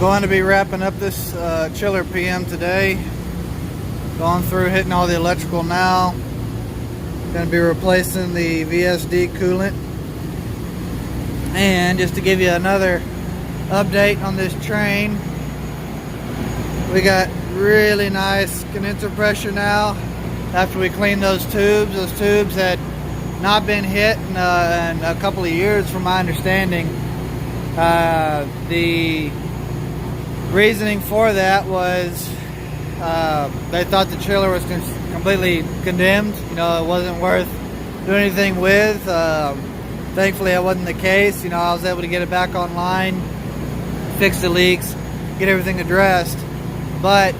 Going to be wrapping up this chiller PM today. Going through, hitting all the electrical now. Going to be replacing the VSD coolant. And just to give you another update on this Trane, we got really nice condenser pressure now. After we cleaned those tubes had not been hit in a couple of years, from my understanding. The reasoning for that was they thought the chiller was completely condemned. You know, it wasn't worth doing anything with. Thankfully, that wasn't the case. You know, I was able to get it back online, fix the leaks, get everything addressed. But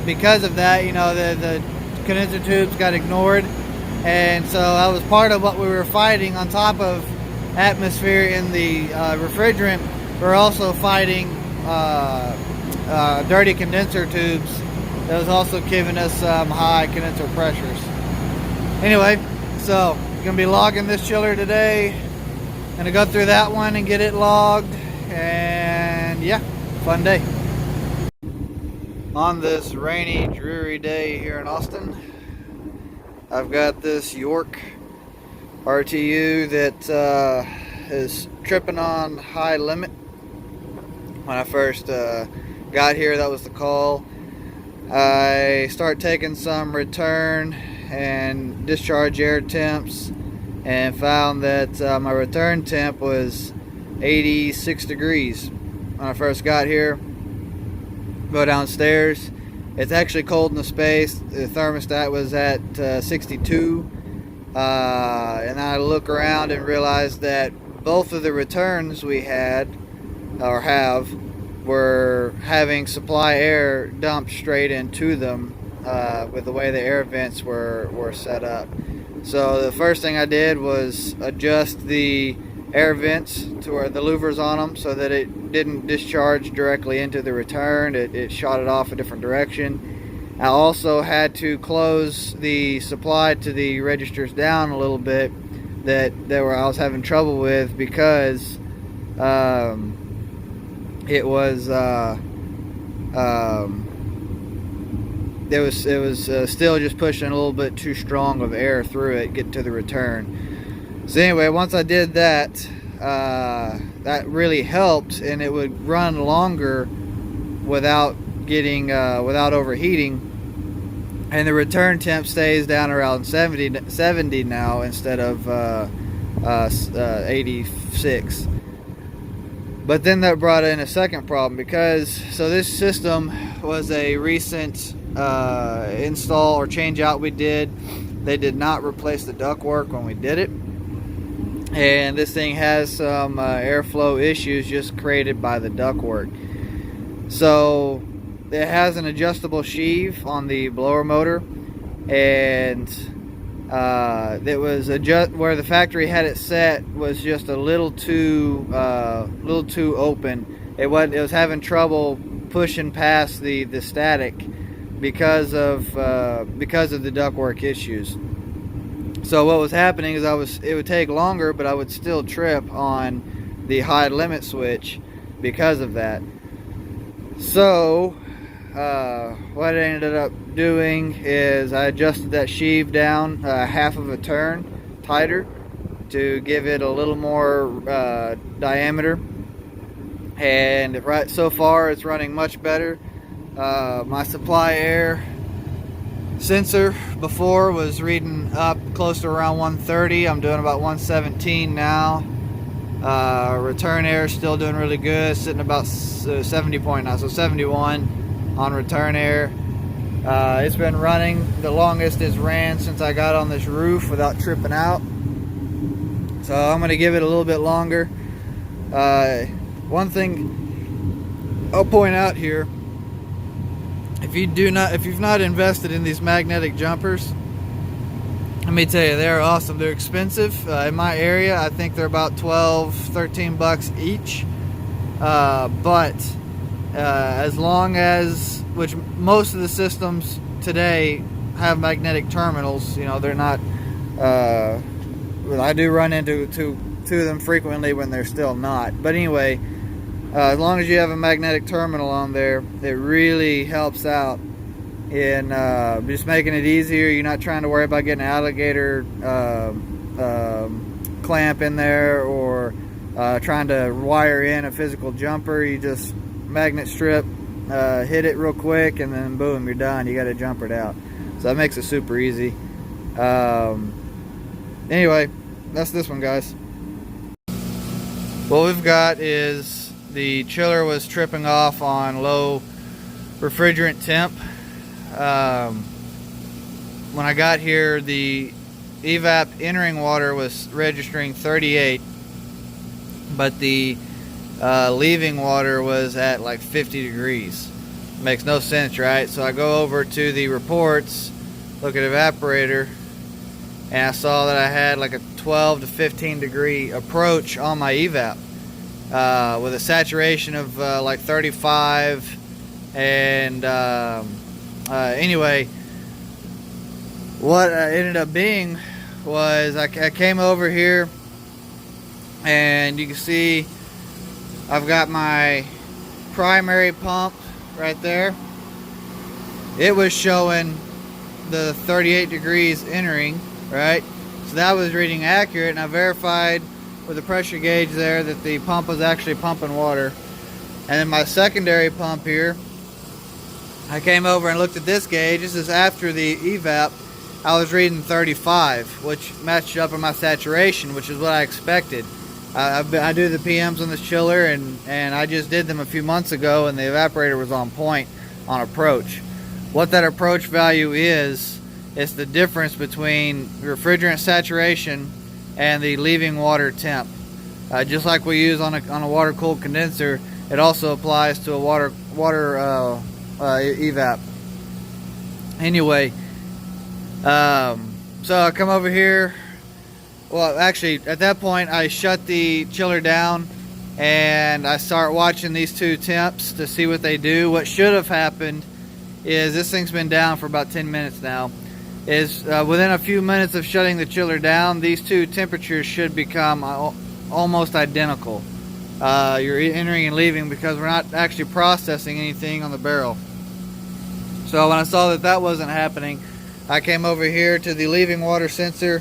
because of that, you know, the condenser tubes got ignored, and so that was part of what we were fighting. On top of atmosphere in the refrigerant, we're also fighting dirty condenser tubes that was also giving us high condenser pressures. Anyway, so gonna be logging this chiller today. Gonna go through that one and get it logged, and yeah, fun day. On this rainy, dreary day here in Austin, I've got this Hvac RTU that is tripping on high limit. When I first got here, that was the call. I started taking some return and discharge air temps and found that my return temp was 86 degrees when I first got here. Go downstairs, it's actually cold in the space. The thermostat was at 62, and I look around and realize that both of the returns we had or have were having supply air dumped straight into them with the way the air vents were set up. So the first thing I did was adjust the air vents to where the louvers on them so that it didn't discharge directly into the return. It shot it off a different direction. I also had to close the supply to the registers down a little bit that I was having trouble with, because it was still just pushing a little bit too strong of air through it, getting to the return. So anyway, once I did that, that really helped, and it would run longer without overheating. And the return temp stays down around 70 now instead of 86. But then that brought in a second problem, because this system was a recent install or change out we did. They did not replace the ductwork when we did it, and this thing has some airflow issues just created by the ductwork. So it has an adjustable sheave on the blower motor, and it was where the factory had it set was just a little too open. It was having trouble pushing past the static because of the ductwork issues. So what was happening is it would take longer, but I would still trip on the high limit switch because of that. So what I ended up doing is I adjusted that sheave down half of a turn tighter to give it a little more diameter, and so far it's running much better. My supply air sensor before was reading up close to around 130. I'm doing about 117 now. Return air is still doing really good, sitting about 70 point now, so 71 on return air. It's been running the longest it's ran since I got on this roof without tripping out. So I'm going to give it a little bit longer. One thing I'll point out here: if you've not invested in these magnetic jumpers, let me tell you, they're awesome. They're expensive. In my area, I think they're about $12-13 each. But as long as, which most of the systems today have magnetic terminals, you know, they're not, I do run into them frequently when they're still not. But anyway, As long as you have a magnetic terminal on there, it really helps out in just making it easier. You're not trying to worry about getting an alligator clamp in there, or trying to wire in a physical jumper. You just magnet strip, hit it real quick, and then boom, you're done. You got it jumpered out. So that makes it super easy. Anyway, that's this one, guys. What we've got is the chiller was tripping off on low refrigerant temp. When I got here, the evap entering water was registering 38, but the leaving water was at like 50 degrees. Makes no sense, right? So I go over to the reports, look at evaporator, and I saw that I had like a 12 to 15 degree approach on my evap, with a saturation of like 35. And anyway, what ended up being was I came over here, and you can see I've got my primary pump right there. It was showing the 38 degrees entering, right? So that was reading accurate, and I verified with the pressure gauge there that the pump was actually pumping water. And then my secondary pump here, I came over and looked at this gauge. This is after the evap. I was reading 35, which matched up with my saturation, which is what I expected. I do the PMs on this chiller, and I just did them a few months ago, and the evaporator was on point on approach. What that approach value is the difference between refrigerant saturation and the leaving water temp. Just like we use on a water-cooled condenser, it also applies to a water evap. Anyway, so I come over here. Well, actually, at that point, I shut the chiller down, and I start watching these two temps to see what they do. What should have happened is, this thing's been down for about 10 minutes now, is within a few minutes of shutting the chiller down, these two temperatures should become almost identical. You're entering and leaving, because we're not actually processing anything on the barrel. So when I saw that that wasn't happening, I came over here to the leaving water sensor,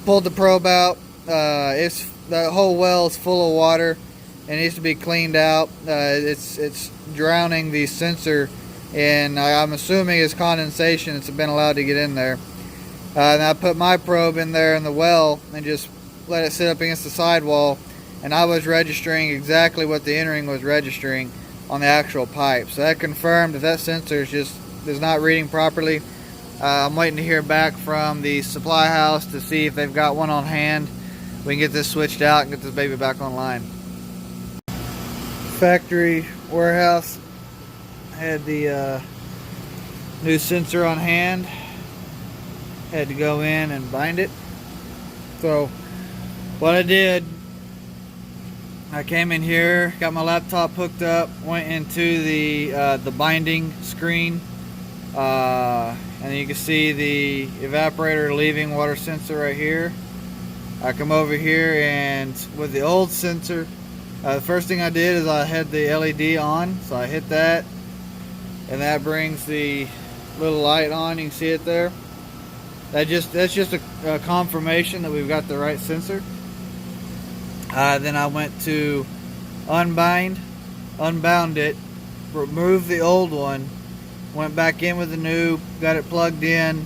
pulled the probe out. The whole well is full of water and needs to be cleaned out. It's drowning the sensor, and I'm assuming it's condensation. It's been allowed to get in there. And I put my probe in there in the well and just let it sit up against the sidewall, and I was registering exactly what the entering was registering on the actual pipe. So that confirmed that sensor is not reading properly. I'm waiting to hear back from the supply house to see if they've got one on hand. We can get this switched out and get this baby back online. Factory warehouse had the new sensor on hand. Had to go in and bind it. So what I did, I came in here, got my laptop hooked up, went into the binding screen, and you can see the evaporator leaving water sensor right here. I come over here, and with the old sensor, the first thing I did is I had the LED on, so I hit that, and that brings the little light on. You can see it there. That's just a confirmation that we've got the right sensor. Then I went to unbound it, remove the old one, went back in with the new, got it plugged in,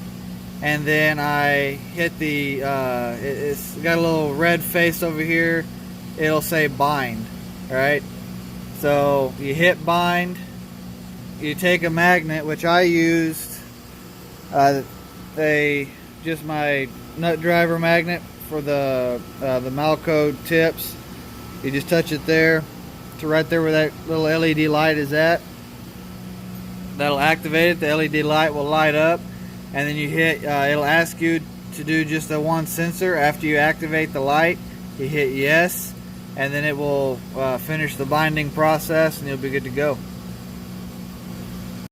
and then I hit the, it's got a little red face over here. It'll say bind, alright? So you hit bind, you take a magnet, which I used, just my nut driver magnet for the Malco tips. You just touch it there to right there where that little LED light is at. That'll activate it. The LED light will light up, and then you hit, it'll ask you to do just the one sensor. After you activate the light, you hit yes, and then it will finish the binding process, and you'll be good to go.